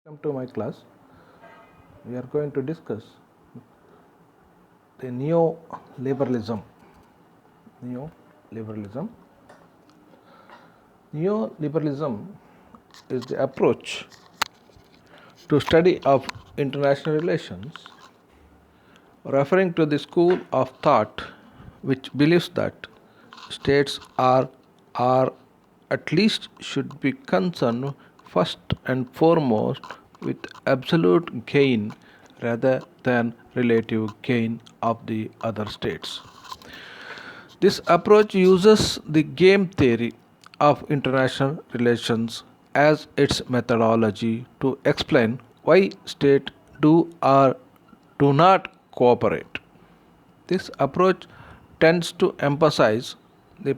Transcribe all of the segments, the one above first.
Welcome to my class. We are going to discuss the neoliberalism. Neoliberalism. Neoliberalism is the approach to study of international relations, referring to the school of thought which believes that states are or at least should be concerned first and foremost with absolute gain rather than relative gain of the other states. This approach uses the game theory of international relations as its methodology to explain why states do or do not cooperate. This approach tends to emphasize the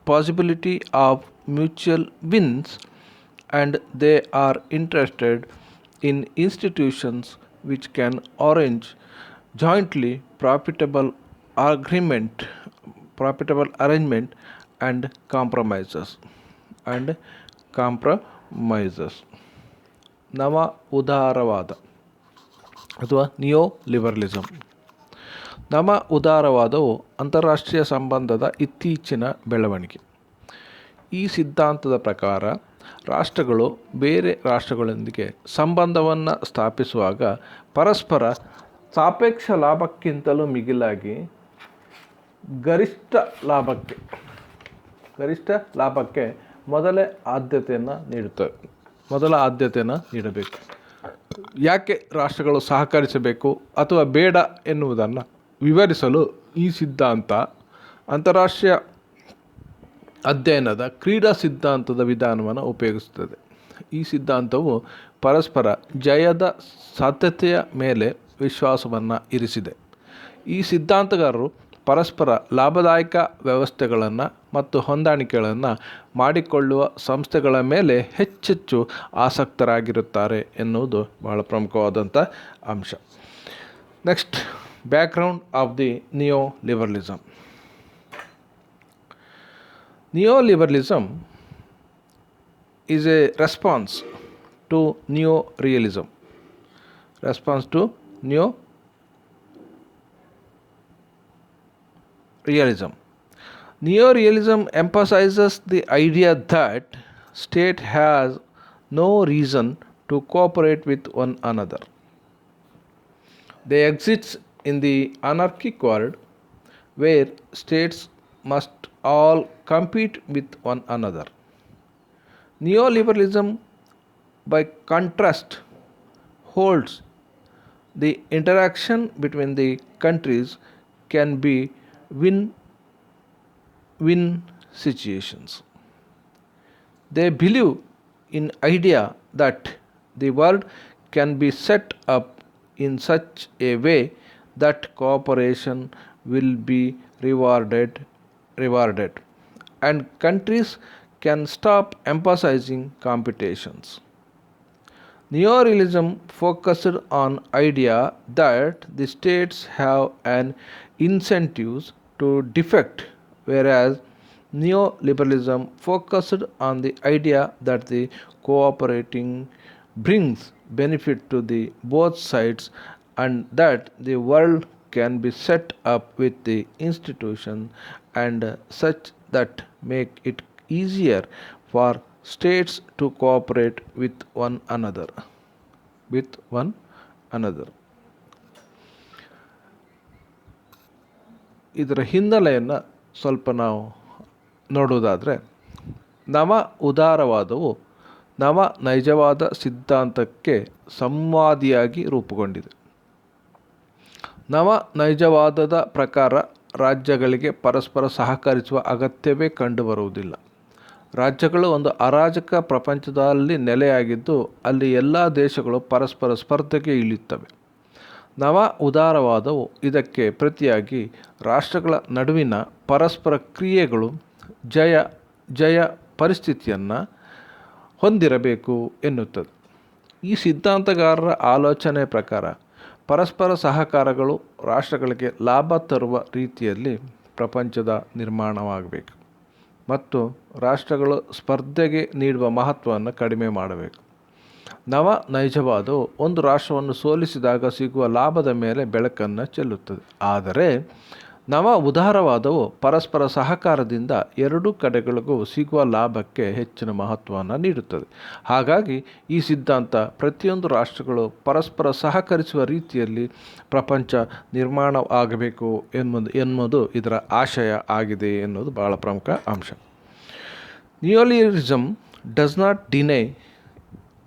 possibility of mutual wins, and they are interested in institutions which can arrange jointly profitable arrangement and compromises and compromises. ನವ ಉದಾರವಾದ ಅಥವಾ neo liberalism. ನವ ಉದಾರವಾದವು ಅಂತಾರಾಷ್ಟ್ರೀಯ ಸಂಬಂಧದ ಇತ್ತೀಚಿನ ಬೆಳವಣಿಗೆ. ಈ ಸಿದ್ಧಾಂತದ ಪ್ರಕಾರ ರಾಷ್ಟ್ರಗಳು ಬೇರೆ ರಾಷ್ಟ್ರಗಳೊಂದಿಗೆ ಸಂಬಂಧವನ್ನು ಸ್ಥಾಪಿಸುವಾಗ ಪರಸ್ಪರ ಸಾಪೇಕ್ಷ ಲಾಭಕ್ಕಿಂತಲೂ ಮಿಗಿಲಾಗಿ ಗರಿಷ್ಠ ಲಾಭಕ್ಕೆ ಮೊದಲ ಆದ್ಯತೆಯನ್ನು ನೀಡಬೇಕು. ಯಾಕೆ ರಾಷ್ಟ್ರಗಳು ಸಹಕರಿಸಬೇಕು ಅಥವಾ ಬೇಡ ಎನ್ನುವುದನ್ನು ವಿವರಿಸಲು ಈ ಸಿದ್ಧಾಂತ ಅಂತಾರಾಷ್ಟ್ರೀಯ ಅಧ್ಯಯನದ ಕ್ರೀಡಾ ಸಿದ್ಧಾಂತದ ವಿಧಾನವನ್ನು ಉಪಯೋಗಿಸುತ್ತದೆ. ಈ ಸಿದ್ಧಾಂತವು ಪರಸ್ಪರ ಜಯದ ಸಾಧ್ಯತೆಯ ಮೇಲೆ ವಿಶ್ವಾಸವನ್ನು ಇರಿಸಿದೆ. ಈ ಸಿದ್ಧಾಂತಗಾರರು ಪರಸ್ಪರ ಲಾಭದಾಯಕ ವ್ಯವಸ್ಥೆಗಳನ್ನು ಮತ್ತು ಹೊಂದಾಣಿಕೆಗಳನ್ನು ಮಾಡಿಕೊಳ್ಳುವ ಸಂಸ್ಥೆಗಳ ಮೇಲೆ ಹೆಚ್ಚೆಚ್ಚು ಆಸಕ್ತರಾಗಿರುತ್ತಾರೆ ಎನ್ನುವುದು ಬಹಳ ಪ್ರಮುಖವಾದಂಥ ಅಂಶ. Next, background of the neoliberalism. Neoliberalism is a response to neorealism. Neorealism emphasizes the idea that state has no reason to cooperate with one another. They exist in the anarchic world where states must all compete with one another. Neoliberalism, by contrast, holds the interaction between the countries can be win-win situations. They believe in idea that the world can be set up in such a way that cooperation will be rewarded and countries can stop emphasizing competitions. Neorealism focused on idea that the states have an incentives to defect, whereas neoliberalism focused on the idea that the cooperating brings benefit to the both sides and that the world can be set up with the institution and such that make it easier for states to cooperate with one another. ಇದರ ಹಿನ್ನೆಲೆಯನ್ನು ಸ್ವಲ್ಪ ನಾವು ನೋಡುವುದಾದರೆ, ನವ ಉದಾರವಾದವು ನವ ನೈಜವಾದ ಸಿದ್ಧಾಂತಕ್ಕೆ ಸಂವಾದಿಯಾಗಿ ರೂಪುಗೊಂಡಿದೆ. ನವ ನೈಜವಾದದ ಪ್ರಕಾರ ರಾಜ್ಯಗಳಿಗೆ ಪರಸ್ಪರ ಸಹಕರಿಸುವ ಅಗತ್ಯವೇ ಕಂಡುಬರುವುದಿಲ್ಲ. ರಾಜ್ಯಗಳು ಒಂದು ಅರಾಜಕ ಪ್ರಪಂಚದಲ್ಲಿ ನೆಲೆಯಾಗಿದ್ದು ಅಲ್ಲಿ ಎಲ್ಲ ದೇಶಗಳು ಪರಸ್ಪರ ಸ್ಪರ್ಧೆಗೆ ಇಳಿಯುತ್ತವೆ. ನವ ಉದಾರವಾದವು ಇದಕ್ಕೆ ಪ್ರತಿಯಾಗಿ ರಾಷ್ಟ್ರಗಳ ನಡುವಿನ ಪರಸ್ಪರ ಕ್ರಿಯೆಗಳು ಜಯ ಪರಿಸ್ಥಿತಿಯನ್ನು ಹೊಂದಿರಬೇಕು ಎನ್ನುತ್ತದೆ. ಈ ಸಿದ್ಧಾಂತಗಾರರ ಆಲೋಚನೆ ಪ್ರಕಾರ ಪರಸ್ಪರ ಸಹಕಾರಗಳು ರಾಷ್ಟ್ರಗಳಿಗೆ ಲಾಭ ತರುವ ರೀತಿಯಲ್ಲಿ ಪ್ರಪಂಚದ ನಿರ್ಮಾಣವಾಗಬೇಕು ಮತ್ತು ರಾಷ್ಟ್ರಗಳು ಸ್ಪರ್ಧೆಗೆ ನೀಡುವ ಮಹತ್ವವನ್ನು ಕಡಿಮೆ ಮಾಡಬೇಕು. ನವ ನೈಜವಾದವು ಒಂದು ರಾಷ್ಟ್ರವನ್ನು ಸೋಲಿಸಿದಾಗ ಸಿಗುವ ಲಾಭದ ಮೇಲೆ ಬೆಳಕನ್ನು ಚೆಲ್ಲುತ್ತದೆ. ಆದರೆ ನವ ಉದಾರವಾದವು ಪರಸ್ಪರ ಸಹಕಾರದಿಂದ ಎರಡೂ ಕಡೆಗಳಿಗೂ ಸಿಗುವ ಲಾಭಕ್ಕೆ ಹೆಚ್ಚಿನ ಮಹತ್ವವನ್ನು ನೀಡುತ್ತದೆ. ಹಾಗಾಗಿ ಈ ಸಿದ್ಧಾಂತ ಪ್ರತಿಯೊಂದು ರಾಷ್ಟ್ರಗಳು ಪರಸ್ಪರ ಸಹಕರಿಸುವ ರೀತಿಯಲ್ಲಿ ಪ್ರಪಂಚ ನಿರ್ಮಾಣ ಆಗಬೇಕು ಎನ್ನುವುದು ಇದರ ಆಶಯ ಆಗಿದೆ ಎನ್ನುವುದು ಬಹಳ ಪ್ರಮುಖ ಅಂಶ. Neoliberalism does not deny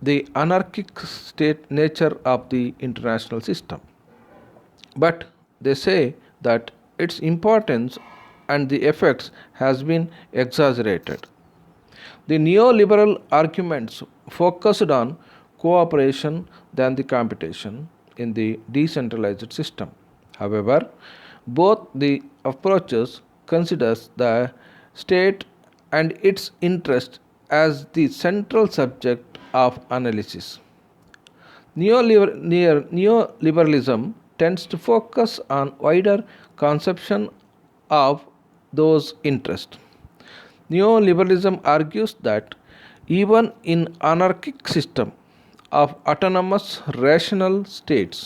the anarchic state nature of the international system, but they say that its importance and the effects has been exaggerated. The neoliberal arguments focused on cooperation than the competition in the decentralized system. However, both the approaches considers the state and its interest as the central subject of analysis. Neoliberalism tends to focus on wider conception of those interests. Neoliberalism argues that even in anarchic system of autonomous rational states,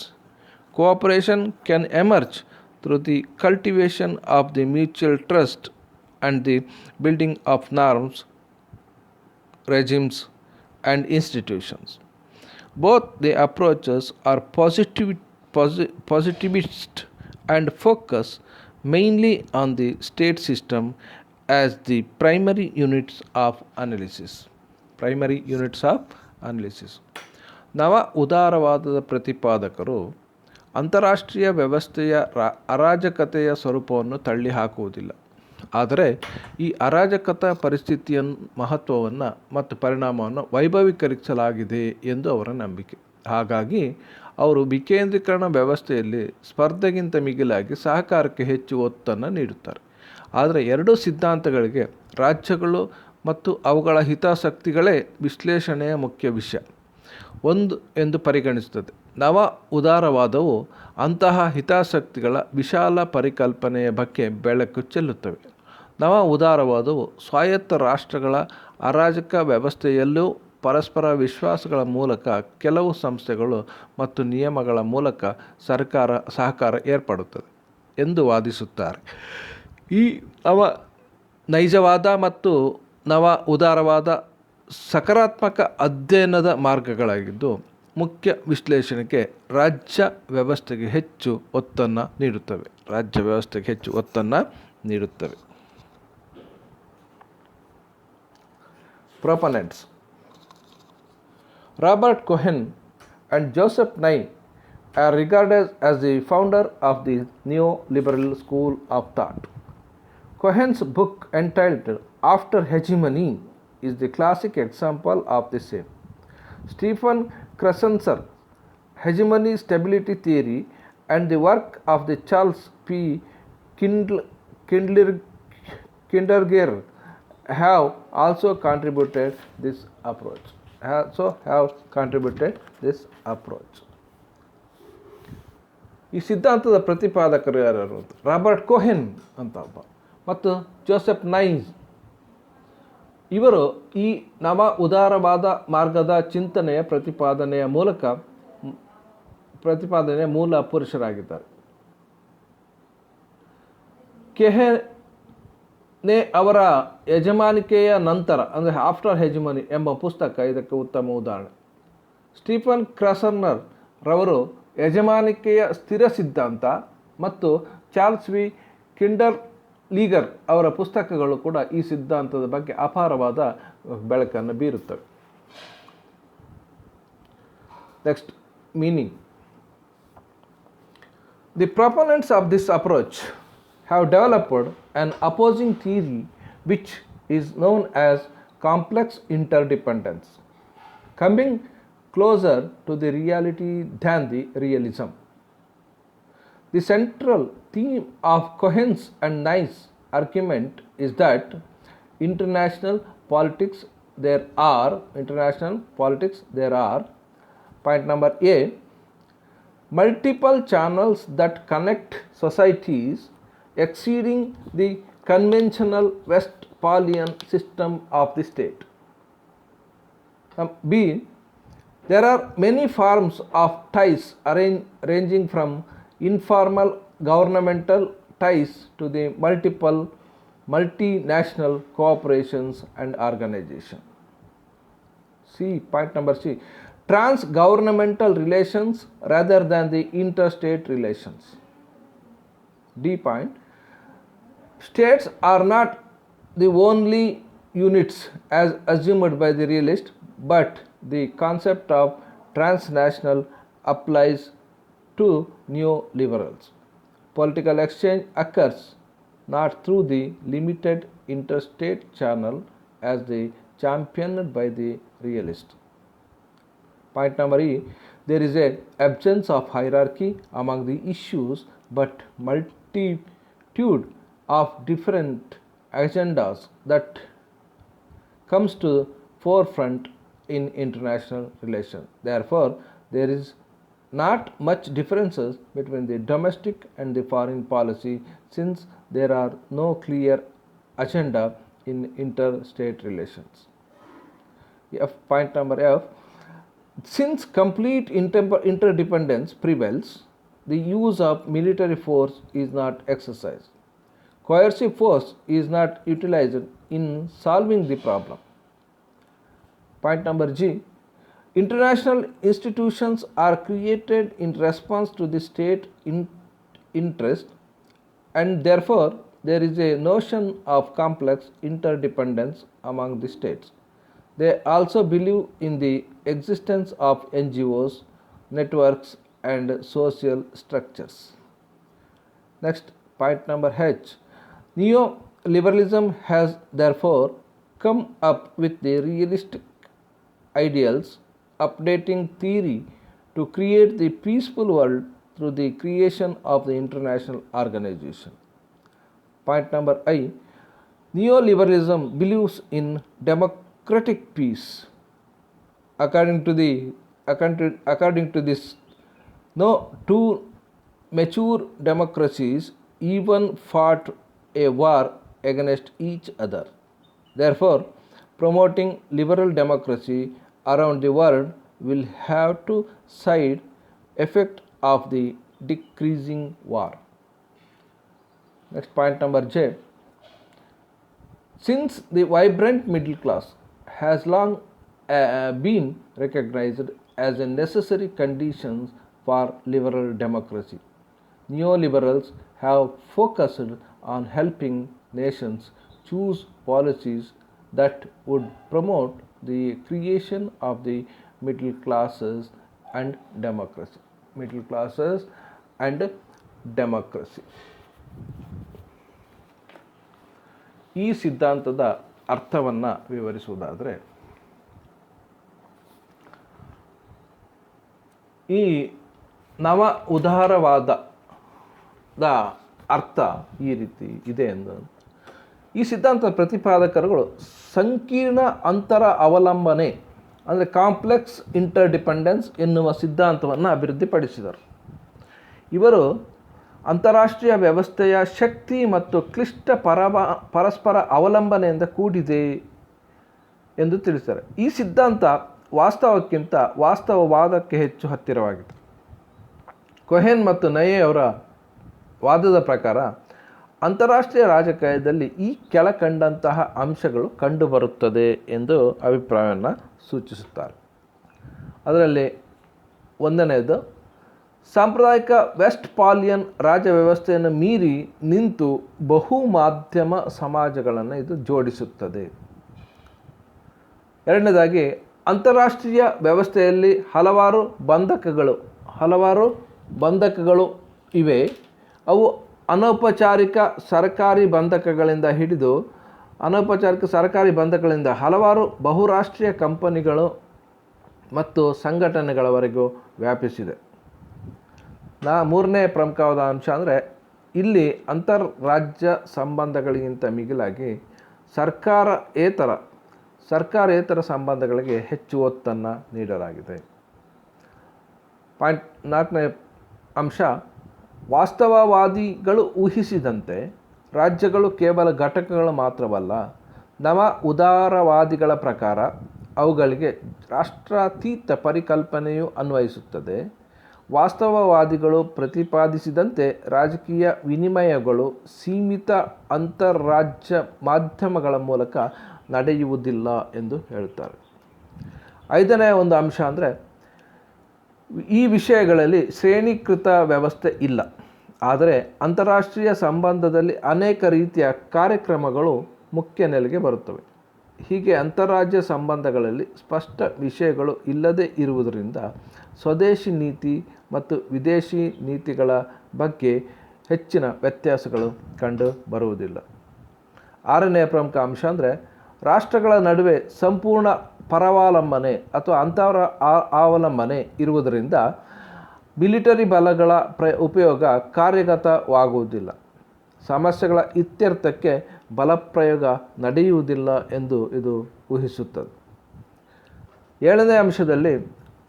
cooperation can emerge through the cultivation of the mutual trust and the building of norms, regimes, and institutions. Both the approaches are positivist and focus mainly on the state system as the primary units of analysis. ನವ ಉದಾರವಾದದ ಪ್ರತಿಪಾದಕರು ಅಂತಾರಾಷ್ಟ್ರೀಯ ವ್ಯವಸ್ಥೆಯ ಅರಾಜಕತೆಯ ಸ್ವರೂಪವನ್ನು ತಳ್ಳಿ ಹಾಕುವುದಿಲ್ಲ. ಆದರೆ ಈ ಅರಾಜಕತೆ ಪರಿಸ್ಥಿತಿಯ ಮಹತ್ವವನ್ನು ಮತ್ತು ಪರಿಣಾಮವನ್ನು ವೈಭವೀಕರಿಸಲಾಗಿದೆ ಎಂದು ಅವರ ನಂಬಿಕೆ. ಹಾಗಾಗಿ ಅವರು ವಿಕೇಂದ್ರೀಕರಣ ವ್ಯವಸ್ಥೆಯಲ್ಲಿ ಸ್ಪರ್ಧೆಗಿಂತ ಮಿಗಿಲಾಗಿ ಸಹಕಾರಕ್ಕೆ ಹೆಚ್ಚು ಒತ್ತನ್ನು ನೀಡುತ್ತಾರೆ. ಆದರೆ ಎರಡೂ ಸಿದ್ಧಾಂತಗಳಿಗೆ ರಾಜ್ಯಗಳು ಮತ್ತು ಅವುಗಳ ಹಿತಾಸಕ್ತಿಗಳೇ ವಿಶ್ಲೇಷಣೆಯ ಮುಖ್ಯ ವಿಷಯ ಎಂದು ಪರಿಗಣಿಸುತ್ತದೆ. ನವ ಉದಾರವಾದವು ಅಂತಹ ಹಿತಾಸಕ್ತಿಗಳ ವಿಶಾಲ ಪರಿಕಲ್ಪನೆಯ ಬಗ್ಗೆ ಬೆಳಕು ಚೆಲ್ಲುತ್ತವೆ. ನವ ಉದಾರವಾದವು ಸ್ವಾಯತ್ತ ರಾಷ್ಟ್ರಗಳ ಅರಾಜಕ ವ್ಯವಸ್ಥೆಯಲ್ಲೂ ಪರಸ್ಪರ ವಿಶ್ವಾಸಗಳ ಮೂಲಕ ಕೆಲವು ಸಂಸ್ಥೆಗಳು ಮತ್ತು ನಿಯಮಗಳ ಮೂಲಕ ಸಹಕಾರ ಏರ್ಪಡುತ್ತದೆ ಎಂದು ವಾದಿಸುತ್ತಾರೆ. ಈ ನವ ನೈಜವಾದ ಮತ್ತು ನವ ಉದಾರವಾದ ಸಕಾರಾತ್ಮಕ ಅಧ್ಯಯನದ ಮಾರ್ಗಗಳಾಗಿದ್ದು, ಮುಖ್ಯ ವಿಶ್ಲೇಷಣೆಗೆ ರಾಜ್ಯ ವ್ಯವಸ್ಥೆಗೆ ಹೆಚ್ಚು ಒತ್ತನ್ನು ನೀಡುತ್ತವೆ. Proponents: Robert Cohen and Joseph Nye are regarded as the founder of the neoliberal school of thought. Cohen's book entitled After Hegemony is the classic example of the same. Stephen Krassen's Hegemony Stability Theory and the work of the Charles P. Kinderger have also contributed this approach. ಈ ಸಿದ್ಧಾಂತದ ಪ್ರತಿಪಾದಕರು ಯಾರು? Robert Cohen ಅಂತ ಒಬ್ಬ ಮತ್ತು Joseph nice. ಇವರು ಈ ನವ ಉದಾರವಾದ ಮಾರ್ಗದ ಚಿಂತನೆಯ ಪ್ರತಿಪಾದನೆಯ ಮೂಲ ಪುರುಷರಾಗಿದ್ದಾರೆ. ಕೆಹೆನೆ ಅವರ ಯಜಮಾನಿಕೆಯ ನಂತರ ಅಂದರೆ ಆಫ್ಟರ್ ಹೆಜಿಮನಿ ಎಂಬ ಪುಸ್ತಕ ಇದಕ್ಕೆ ಉತ್ತಮ ಉದಾಹರಣೆ. ಸ್ಟೀಫನ್ ಕ್ರಾಸನ್ನರ್ ರವರು ಯಜಮಾನಿಕೆಯ ಸ್ಥಿರ ಸಿದ್ಧಾಂತ ಮತ್ತು ಚಾರ್ಲ್ಸ್ ವಿ ಕಿಂಡರ್ಲೀಗರ್ ಅವರ ಪುಸ್ತಕಗಳು ಕೂಡ ಈ ಸಿದ್ಧಾಂತದ ಬಗ್ಗೆ ಅಪಾರವಾದ ಬೆಳಕನ್ನು ಬೀರುತ್ತವೆ. Next, meaning. The proponents of this approach have developed an opposing theory which is known as complex interdependence, coming closer to the reality than the realism. The central theme of Cohen's and Nye's argument is that international politics there are. Point number A, multiple channels that connect societies exceeding the conventional Westphalian system of the state. B, There are many forms of ties ranging from informal governmental ties to the multiple multinational corporations and organizations. C. Point number C. Trans-governmental relations rather than the interstate relations. D. Point. States are not the only units as assumed by the realist, but the concept of transnational applies to neoliberals. Political exchange occurs not through the limited interstate channel as the championed by the realist. Point number E. There is an absence of hierarchy among the issues, but multitude of different agendas that comes to forefront in international relations. Therefore, there is not much differences between the domestic and the foreign policy, since there are no clear agenda in interstate relations. Point number F. Since complete interdependence prevails, the use of military force is not exercised. Coercive force is not utilized in solving the problem. Point number G. International institutions are created in response to the state interest, and therefore there is a notion of complex interdependence among the states. They also believe in the existence of NGOs, networks, and social structures. Next, point number H. Neoliberalism has therefore come up with the realistic ideals, updating theory to create the peaceful world through the creation of the international organization. Point number I. Neoliberalism believes in democratic peace. According to this, no two mature democracies even fought a war against each other. Therefore, promoting liberal democracy around the world will have to side effect of the decreasing war. Next, point number J. Since the vibrant middle class has long been recognized as a necessary condition for liberal democracy, neoliberals have focused on helping nations choose policies that would promote the creation of the middle classes and democracy. Middle classes and democracy. ಈ ಸಿದ್ಧಾಂತದ ಅರ್ಥವನ್ನು ವಿವರಿಸುವುದಾದರೆ, ಈ ನವ ಉದಾರವಾದದ ಅರ್ಥ ಈ ರೀತಿ ಇದೆ ಎಂದು ಈ ಸಿದ್ಧಾಂತದ ಪ್ರತಿಪಾದಕರುಗಳು ಸಂಕೀರ್ಣ ಅಂತರ ಅವಲಂಬನೆ ಅಂದರೆ ಕಾಂಪ್ಲೆಕ್ಸ್ ಇಂಟರ್ಡಿಪೆಂಡೆನ್ಸ್ ಎನ್ನುವ ಸಿದ್ಧಾಂತವನ್ನು ಅಭಿವೃದ್ಧಿಪಡಿಸಿದರು. ಇವರು ಅಂತಾರಾಷ್ಟ್ರೀಯ ವ್ಯವಸ್ಥೆಯ ಶಕ್ತಿ ಮತ್ತು ಕ್ಲಿಷ್ಟ ಪರಸ್ಪರ ಅವಲಂಬನೆಯಿಂದ ಕೂಡಿದೆ ಎಂದು ತಿಳಿಸ್ತಾರೆ. ಈ ಸಿದ್ಧಾಂತ ವಾಸ್ತವಕ್ಕಿಂತ ವಾಸ್ತವವಾದಕ್ಕೆ ಹೆಚ್ಚು ಹತ್ತಿರವಾಗಿದೆ. ಕೊಹೆನ್ ಮತ್ತು ನಯೆ ಅವರ ವಾದದ ಪ್ರಕಾರ ಅಂತಾರಾಷ್ಟ್ರೀಯ ರಾಜಕೀಯದಲ್ಲಿ ಈ ಕೆಳಕಂಡಂತಹ ಅಂಶಗಳು ಕಂಡುಬರುತ್ತದೆ ಎಂದು ಅಭಿಪ್ರಾಯವನ್ನು ಸೂಚಿಸುತ್ತಾರೆ. ಅದರಲ್ಲಿ ಒಂದನೆಯದು, ಸಾಂಪ್ರದಾಯಿಕ ವೆಸ್ಟ್ ಪಾಲಿಯನ್ ರಾಜ್ಯ ವ್ಯವಸ್ಥೆಯನ್ನು ಮೀರಿ ನಿಂತು ಬಹು ಮಾಧ್ಯಮ ಸಮಾಜಗಳನ್ನು ಇದು ಜೋಡಿಸುತ್ತದೆ. ಎರಡನೇದಾಗಿ, ಅಂತಾರಾಷ್ಟ್ರೀಯ ವ್ಯವಸ್ಥೆಯಲ್ಲಿ ಹಲವಾರು ಬಂಧಕಗಳು ಇವೆ. ಅವು ಅನೌಪಚಾರಿಕ ಸರ್ಕಾರಿ ಬಂಧಕಗಳಿಂದ ಹಿಡಿದು ಅನೌಪಚಾರಿಕ ಸರ್ಕಾರಿ ಬಂಧಕಗಳಿಂದ ಹಲವಾರು ಬಹುರಾಷ್ಟ್ರೀಯ ಕಂಪನಿಗಳು ಮತ್ತು ಸಂಘಟನೆಗಳವರೆಗೂ ವ್ಯಾಪಿಸಿದೆ. ಮೂರನೇ ಪ್ರಮುಖವಾದ ಅಂಶ ಅಂದರೆ, ಇಲ್ಲಿ ಅಂತರ್ರಾಜ್ಯ ಸಂಬಂಧಗಳಿಗಿಂತ ಮಿಗಿಲಾಗಿ ಸರ್ಕಾರೇತರ ಸಂಬಂಧಗಳಿಗೆ ಹೆಚ್ಚು ಒತ್ತನ್ನು ನೀಡಲಾಗಿದೆ. ನಾಲ್ಕನೇ ಅಂಶ, ವಾಸ್ತವವಾದಿಗಳು ಊಹಿಸಿದಂತೆ ರಾಜ್ಯಗಳು ಕೇವಲ ಘಟಕಗಳು ಮಾತ್ರವಲ್ಲ. ನವ ಉದಾರವಾದಿಗಳ ಪ್ರಕಾರ ಅವುಗಳಿಗೆ ರಾಷ್ಟ್ರಾತೀತ ಪರಿಕಲ್ಪನೆಯು ಅನ್ವಯಿಸುತ್ತದೆ. ವಾಸ್ತವವಾದಿಗಳು ಪ್ರತಿಪಾದಿಸಿದಂತೆ ರಾಜಕೀಯ ವಿನಿಮಯಗಳು ಸೀಮಿತ ಅಂತರ್ರಾಜ್ಯ ಮಾಧ್ಯಮಗಳ ಮೂಲಕ ನಡೆಯುವುದಿಲ್ಲ ಎಂದು ಹೇಳುತ್ತಾರೆ. ಐದನೇ ಒಂದು ಅಂಶ ಅಂದರೆ, ಈ ವಿಷಯಗಳಲ್ಲಿ ಶ್ರೇಣೀಕೃತ ವ್ಯವಸ್ಥೆ ಇಲ್ಲ, ಆದರೆ ಅಂತಾರಾಷ್ಟ್ರೀಯ ಸಂಬಂಧದಲ್ಲಿ ಅನೇಕ ರೀತಿಯ ಕಾರ್ಯಕ್ರಮಗಳು ಮುಖ್ಯ ನೆಲೆಗೆ ಬರುತ್ತವೆ. ಹೀಗೆ ಅಂತಾರಾಜ್ಯ ಸಂಬಂಧಗಳಲ್ಲಿ ಸ್ಪಷ್ಟ ವಿಷಯಗಳು ಇಲ್ಲದೇ ಇರುವುದರಿಂದ ಸ್ವದೇಶಿ ನೀತಿ ಮತ್ತು ವಿದೇಶಿ ನೀತಿಗಳ ಬಗ್ಗೆ ಹೆಚ್ಚಿನ ವ್ಯತ್ಯಾಸಗಳು ಕಂಡು ಬರುವುದಿಲ್ಲ. ಆರನೆಯ ಪ್ರಮುಖ ಅಂಶ ಅಂದರೆ, ರಾಷ್ಟ್ರಗಳ ನಡುವೆ ಸಂಪೂರ್ಣ ಪರಾವಲಂಬನೆ ಅಥವಾ ಅವಲಂಬನೆ ಇರುವುದರಿಂದ ಮಿಲಿಟರಿ ಬಲಗಳ ಉಪಯೋಗ ಕಾರ್ಯಗತವಾಗುವುದಿಲ್ಲ. ಸಮಸ್ಯೆಗಳ ಇತ್ಯರ್ಥಕ್ಕೆ ಬಲಪ್ರಯೋಗ ನಡೆಯುವುದಿಲ್ಲ ಎಂದು ಇದು ಊಹಿಸುತ್ತದೆ. ಏಳನೇ ಅಂಶದಲ್ಲಿ,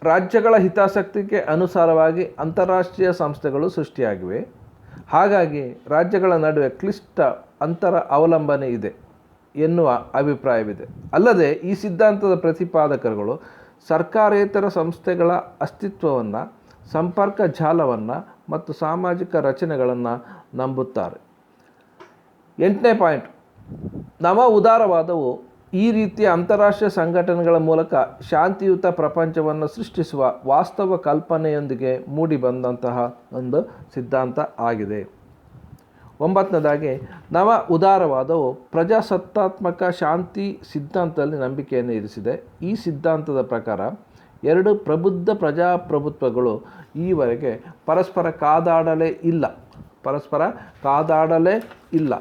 ರಾಜ್ಯಗಳ ಹಿತಾಸಕ್ತಿಗೆ ಅನುಸಾರವಾಗಿ ಅಂತಾರಾಷ್ಟ್ರೀಯ ಸಂಸ್ಥೆಗಳು ಸೃಷ್ಟಿಯಾಗಿವೆ. ಹಾಗಾಗಿ ರಾಜ್ಯಗಳ ನಡುವೆ ಕ್ಲಿಷ್ಟ ಅಂತರ ಅವಲಂಬನೆ ಇದೆ ಎನ್ನುವ ಅಭಿಪ್ರಾಯವಿದೆ. ಅಲ್ಲದೆ ಈ ಸಿದ್ಧಾಂತದ ಪ್ರತಿಪಾದಕರುಗಳು ಸರ್ಕಾರೇತರ ಸಂಸ್ಥೆಗಳ ಅಸ್ತಿತ್ವವನ್ನು, ಸಂಪರ್ಕ ಜಾಲವನ್ನು ಮತ್ತು ಸಾಮಾಜಿಕ ರಚನೆಗಳನ್ನು ನಂಬುತ್ತಾರೆ. 8ನೇ ಪಾಯಿಂಟ್, ನವ ಉದಾರವಾದವು ಈ ರೀತಿಯ ಅಂತಾರಾಷ್ಟ್ರೀಯ ಸಂಘಟನೆಗಳ ಮೂಲಕ ಶಾಂತಿಯುತ ಪ್ರಪಂಚವನ್ನು ಸೃಷ್ಟಿಸುವ ವಾಸ್ತವ ಕಲ್ಪನೆಯೊಂದಿಗೆ ಮೂಡಿಬಂದಂತಹ ಒಂದು ಸಿದ್ಧಾಂತ ಆಗಿದೆ. 9ನೇದಾಗಿ, ನವ ಉದಾರವಾದವು ಪ್ರಜಾಸತ್ತಾತ್ಮಕ ಶಾಂತಿ ಸಿದ್ಧಾಂತದಲ್ಲಿ ನಂಬಿಕೆಯನ್ನು ಇರಿಸಿದೆ. ಈ ಸಿದ್ಧಾಂತದ ಪ್ರಕಾರ ಎರಡು ಪ್ರಬುದ್ಧ ಪ್ರಜಾಪ್ರಭುತ್ವಗಳು ಈವರೆಗೆ ಪರಸ್ಪರ ಕಾದಾಡಲೇ ಇಲ್ಲ.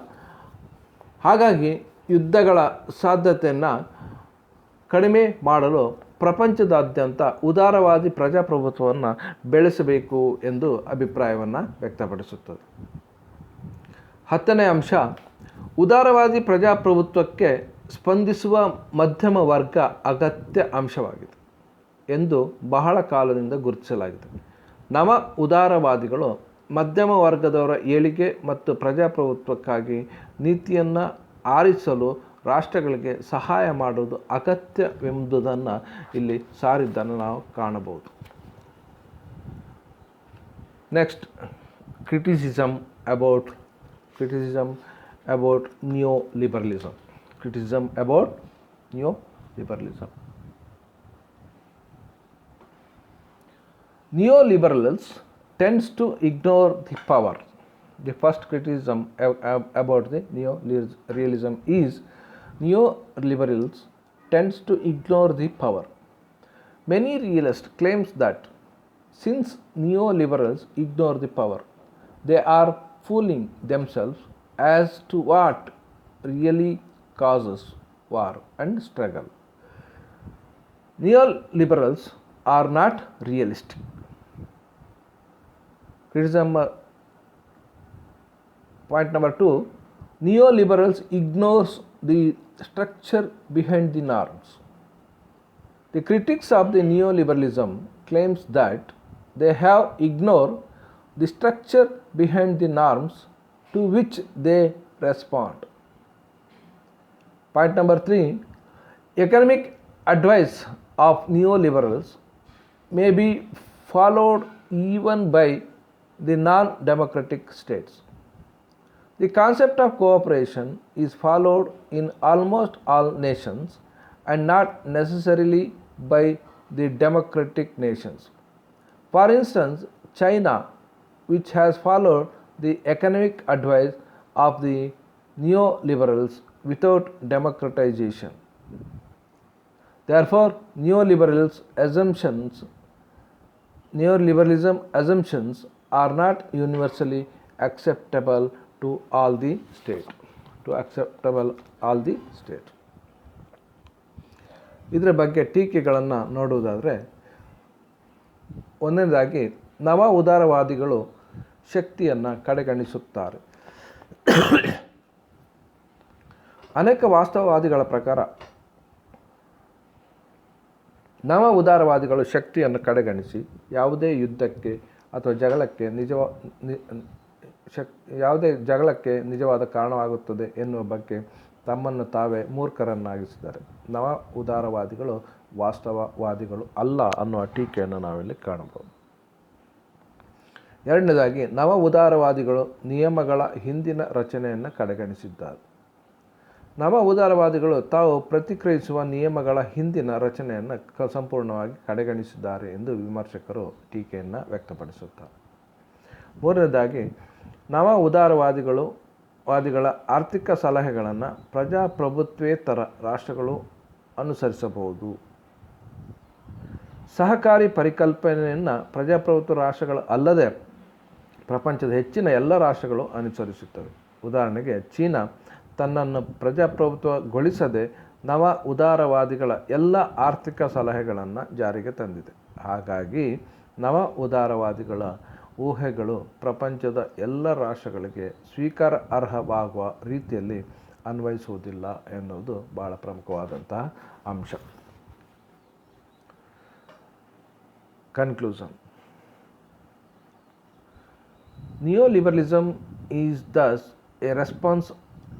ಹಾಗಾಗಿ ಯುದ್ಧಗಳ ಸಾಧ್ಯತೆಯನ್ನು ಕಡಿಮೆ ಮಾಡಲು ಪ್ರಪಂಚದಾದ್ಯಂತ ಉದಾರವಾದಿ ಪ್ರಜಾಪ್ರಭುತ್ವವನ್ನು ಬೆಳೆಸಬೇಕು ಎಂದು ಅಭಿಪ್ರಾಯವನ್ನು ವ್ಯಕ್ತಪಡಿಸುತ್ತದೆ. 10ನೇ ಅಂಶ, ಉದಾರವಾದಿ ಪ್ರಜಾಪ್ರಭುತ್ವಕ್ಕೆ ಸ್ಪಂದಿಸುವ ಮಧ್ಯಮ ವರ್ಗ ಅಗತ್ಯ ಅಂಶವಾಗಿದೆ ಎಂದು ಬಹಳ ಕಾಲದಿಂದ ಗುರುತಿಸಲಾಗಿದೆ. ನವ ಉದಾರವಾದಿಗಳು ಮಧ್ಯಮ ವರ್ಗದವರ ಏಳಿಗೆ ಮತ್ತು ಪ್ರಜಾಪ್ರಭುತ್ವಕ್ಕಾಗಿ ನೀತಿಯನ್ನು ಆರಿಸಲು ರಾಷ್ಟ್ರಗಳಿಗೆ ಸಹಾಯ ಮಾಡುವುದು ಅಗತ್ಯವೆಂಬುದನ್ನು ಇಲ್ಲಿ ಸಾರಿದ್ದನ್ನು ನಾವು ಕಾಣಬಹುದು. Next, criticism about neoliberalism. Neoliberals tends to ignore the power. The first criticism about the neoliberalism is neoliberals tends to ignore the power. Many realists claims that since neoliberals ignore the power, they are fooling themselves as to what really causes war and struggle. Neoliberals are not realistic. Criticism point number 2, neoliberals ignores the structure behind the norms. The critics of the neoliberalism claims that they have ignored the structure behind the norms to which they respond. Point number 3, economic advice of neoliberals may be followed even by the non-democratic states. The concept of cooperation is followed in almost all nations and not necessarily by the democratic nations. For instance, China, which has followed the economic advice of the neoliberals without democratization. Therefore, neoliberalism assumptions are not universally acceptable to all the state. ಇದರ ಬಗ್ಗೆ ಟೀಕೆಗಳನ್ನು ನೋಡುವುದಾದರೆ, ಒಂದನೇದಾಗಿ ನವ ಉದಾರವಾದಿಗಳು ಶಕ್ತಿಯನ್ನು ಕಡೆಗಣಿಸುತ್ತಾರೆ. ಅನೇಕ ವಾಸ್ತವವಾದಿಗಳ ಪ್ರಕಾರ ನವ ಉದಾರವಾದಿಗಳು ಶಕ್ತಿಯನ್ನು ಕಡೆಗಣಿಸಿ ಯಾವುದೇ ಯುದ್ಧಕ್ಕೆ ಅಥವಾ ಜಗಳಕ್ಕೆ ನಿಜವಾದ ಕಾರಣವಾಗುತ್ತದೆ ಎನ್ನುವ ಬಗ್ಗೆ ತಮ್ಮನ್ನು ತಾವೇ ಮೂರ್ಖರನ್ನಾಗಿಸಿದ್ದಾರೆ. ನವ ಉದಾರವಾದಿಗಳು ವಾಸ್ತವವಾದಿಗಳು ಅಲ್ಲ ಅನ್ನುವ ಟೀಕೆಯನ್ನು ನಾವಿಲ್ಲಿ ಕಾಣಬಹುದು. ಎರಡನೇದಾಗಿ, ನವ ಉದಾರವಾದಿಗಳು ನಿಯಮಗಳ ಹಿಂದಿನ ರಚನೆಯನ್ನು ಕಡೆಗಣಿಸಿದ್ದಾರೆ. ನವ ಉದಾರವಾದಿಗಳು ತಾವು ಪ್ರತಿಕ್ರಿಯಿಸುವ ನಿಯಮಗಳ ಹಿಂದಿನ ರಚನೆಯನ್ನು ಸಂಪೂರ್ಣವಾಗಿ ಕಡೆಗಣಿಸಿದ್ದಾರೆ ಎಂದು ವಿಮರ್ಶಕರು ಟೀಕೆಯನ್ನು ವ್ಯಕ್ತಪಡಿಸುತ್ತಾರೆ. ಮೂರನೇದಾಗಿ, ನವ ಉದಾರವಾದಿಗಳ ಆರ್ಥಿಕ ಸಲಹೆಗಳನ್ನು ಪ್ರಜಾಪ್ರಭುತ್ವೇತರ ರಾಷ್ಟ್ರಗಳು ಅನುಸರಿಸಬಹುದು. ಸಹಕಾರಿ ಪರಿಕಲ್ಪನೆಯನ್ನು ಪ್ರಜಾಪ್ರಭುತ್ವ ರಾಷ್ಟ್ರಗಳು ಅಲ್ಲದೆ ಪ್ರಪಂಚದ ಹೆಚ್ಚಿನ ಎಲ್ಲ ರಾಷ್ಟ್ರಗಳು ಅನುಸರಿಸುತ್ತವೆ. ಉದಾಹರಣೆಗೆ, ಚೀನಾ ತನ್ನನ್ನು ಪ್ರಜಾಪ್ರಭುತ್ವಗೊಳಿಸದೆ ನವ ಉದಾರವಾದಿಗಳ ಎಲ್ಲ ಆರ್ಥಿಕ ಸಲಹೆಗಳನ್ನು ಜಾರಿಗೆ ತಂದಿದೆ. ಹಾಗಾಗಿ ನವ ಉದಾರವಾದಿಗಳ ಊಹೆಗಳು ಪ್ರಪಂಚದ ಎಲ್ಲ ರಾಷ್ಟ್ರಗಳಿಗೆ ಸ್ವೀಕಾರಾರ್ಹವಾಗುವ ರೀತಿಯಲ್ಲಿ ಅನ್ವಯಿಸುವುದಿಲ್ಲ ಎನ್ನುವುದು ಬಹಳ ಪ್ರಮುಖವಾದಂತಹ ಅಂಶ. Conclusion. Neoliberalism is thus a response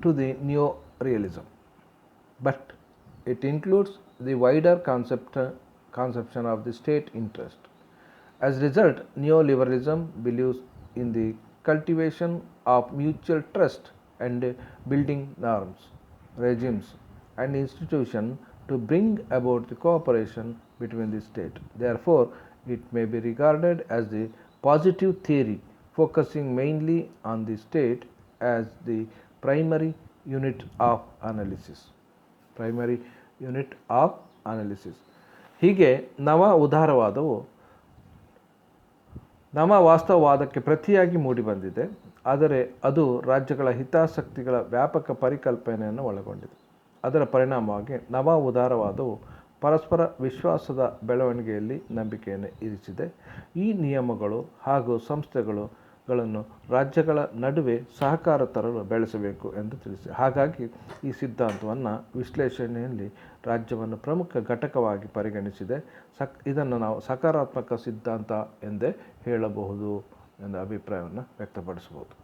to the neo-realism, but it includes the wider conception of the state interest. As a result, neoliberalism believes in the cultivation of mutual trust and building norms, regimes, and institutions to bring about the cooperation between the state. Therefore, it may be regarded as the positive theory, focusing mainly on the state as the primary unit of analysis. ಹೀಗೆ ನವ ಉದಾರವಾದವು ನವ ವಾಸ್ತವವಾದಕ್ಕೆ ಪ್ರತಿಯಾಗಿ ಮೂಡಿಬಂದಿದೆ, ಆದರೆ ಅದು ರಾಜ್ಯಗಳ ಹಿತಾಸಕ್ತಿಗಳ ವ್ಯಾಪಕ ಪರಿಕಲ್ಪನೆಯನ್ನು ಒಳಗೊಂಡಿದೆ. ಅದರ ಪರಿಣಾಮವಾಗಿ ನವ ಉದಾರವಾದವು ಪರಸ್ಪರ ವಿಶ್ವಾಸದ ಬೆಳವಣಿಗೆಯಲ್ಲಿ ನಂಬಿಕೆಯನ್ನು ಇರಿಸಿದೆ. ಈ ನಿಯಮಗಳು ಹಾಗೂ ಸಂಸ್ಥೆಗಳನ್ನು ರಾಜ್ಯಗಳ ನಡುವೆ ಸಹಕಾರ ತರಲು ಬೆಳೆಸಬೇಕು ಎಂದು ತಿಳಿಸಿದೆ. ಹಾಗಾಗಿ ಈ ಸಿದ್ಧಾಂತವನ್ನು ವಿಶ್ಲೇಷಣೆಯಲ್ಲಿ ರಾಜ್ಯವನ್ನು ಪ್ರಮುಖ ಘಟಕವಾಗಿ ಪರಿಗಣಿಸಿದೆ. ಇದನ್ನು ನಾವು ಸಕಾರಾತ್ಮಕ ಸಿದ್ಧಾಂತ ಎಂದೇ ಹೇಳಬಹುದು ಎಂಬ ಅಭಿಪ್ರಾಯವನ್ನು ವ್ಯಕ್ತಪಡಿಸಬಹುದು.